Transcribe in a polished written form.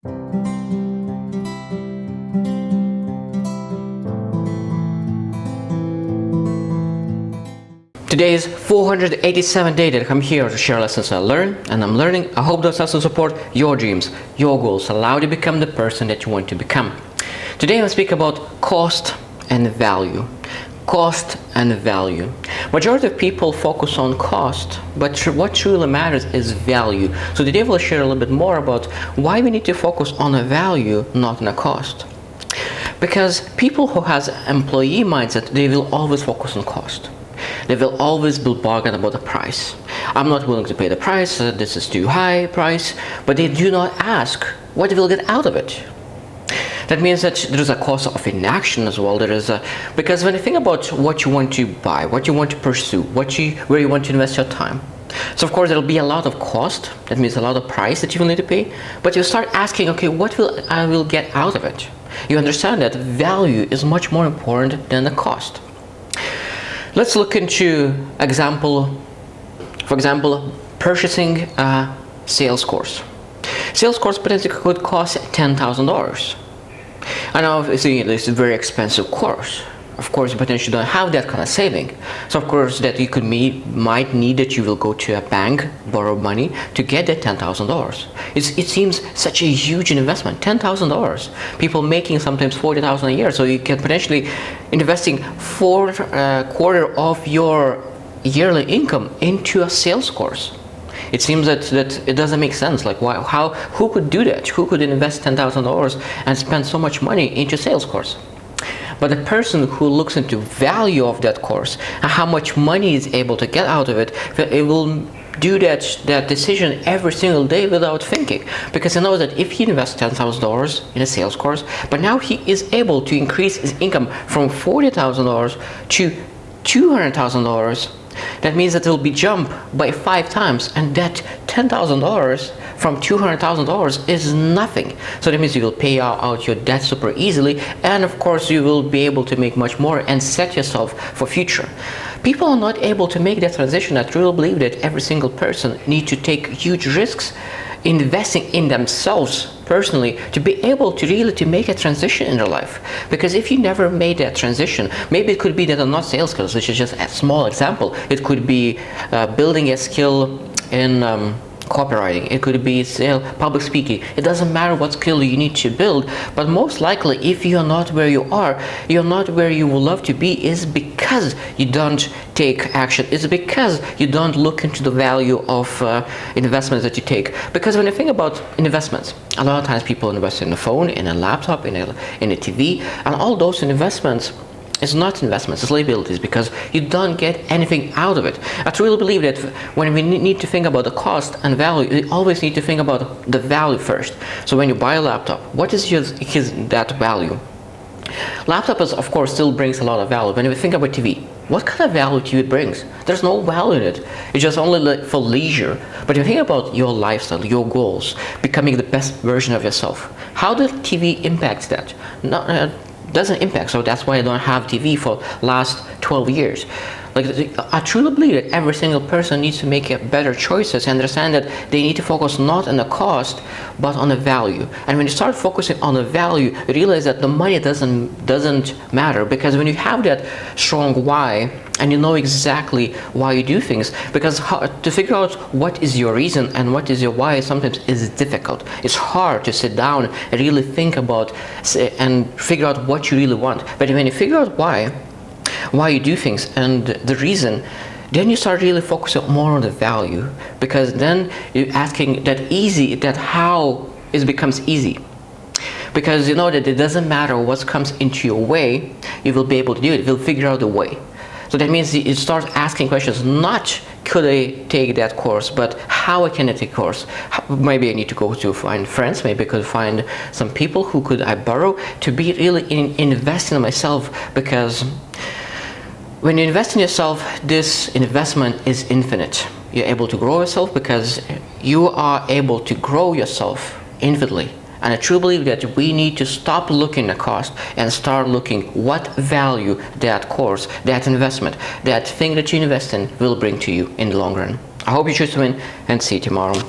Today is 487 day that I'm here to share lessons I learned and I'm learning. I hope those lessons support your dreams, your goals, allow you to become the person that you want to become. Today I'll speak about cost and value. Cost and value. Majority of people focus on cost, but what truly matters is value. So today we'll share a little bit more about why we need to focus on a value, not on a cost. Because people who has employee mindset, they will always focus on cost. They will always be bargain about the price. I'm not willing to pay the price, this is too high price, but they do not ask what they will get out of it. That means that there is a cost of inaction as well. Because when you think about what you want to buy, what you want to pursue, where you want to invest your time, so of course there will be a lot of cost. That means a lot of price that you will need to pay. But you start asking, okay, what will I get out of it? You understand that value is much more important than the cost. Let's look into for example, purchasing a sales course. Sales course potentially could cost $10,000. I know it's a very expensive course. Of course, you potentially don't have that kind of saving. So of course that you might need that you will go to a bank, borrow money to get that $10,000. It seems such a huge investment, $10,000. People making sometimes $40,000 a year. So you can potentially investing quarter of your yearly income into a sales course. It seems that it doesn't make sense. Like who could do that? Who could invest $10,000 and spend so much money into sales course? But the person who looks into value of that course and how much money is able to get out of it, it will do that decision every single day without thinking, because he knows that if he invests $10,000 in a sales course, but now he is able to increase his income from $40,000 to $200,000. That means that it will be jumped by 5 times, and that $10,000 from $200,000 is nothing. So that means you will pay out your debt super easily, and of course you will be able to make much more and set yourself for future. People are not able to make that transition. I truly believe that every single person needs to take huge risks investing in themselves personally to be able to make a transition in their life. Because if you never made that transition, maybe it could be that I'm not sales skills, which is just a small example. It could be building a skill in copywriting. It could be public speaking. It doesn't matter what skill you need to build, but most likely if you're not where you are, you're not where you would love to be, is because you don't take action. It's because you don't look into the value of investments that you take. Because when you think about investments, a lot of times people invest in a phone, in a laptop, in a TV, and all those investments it's not investments, it's liabilities, because you don't get anything out of it. I truly believe that when we need to think about the cost and value, we always need to think about the value first. So when you buy a laptop, what is that value? Laptop of course still brings a lot of value. When we think about TV, what kind of value TV brings? There's no value in it. It's just only for leisure. But if you think about your lifestyle, your goals, becoming the best version of yourself, how does TV impact that? Doesn't impact. So that's why I don't have TV for last 12 years. I truly believe that every single person needs to make better choices and understand that they need to focus not on the cost but on the value. And when you start focusing on the value, you realize that the money doesn't matter, because when you have that strong why and you know exactly why you do things, because to figure out what is your reason and what is your why sometimes is difficult. It's hard to sit down and really think about and figure out what you really want. But when you figure out why you do things and the reason, then you start really focusing more on the value, because then you're asking that how it becomes easy. Because you know that it doesn't matter what comes into your way, you will be able to do it. You'll figure out the way. So that means you start asking questions, not could I take that course, but how I can take course. Maybe I need to go to find friends, maybe I could find some people who could I borrow to be really investing in myself. Because when you invest in yourself, this investment is infinite. You're able to grow yourself because you are able to grow yourself infinitely. And I truly believe that we need to stop looking at cost and start looking what value that course, that investment, that thing that you invest in will bring to you in the long run. I hope you choose to win, and see you tomorrow.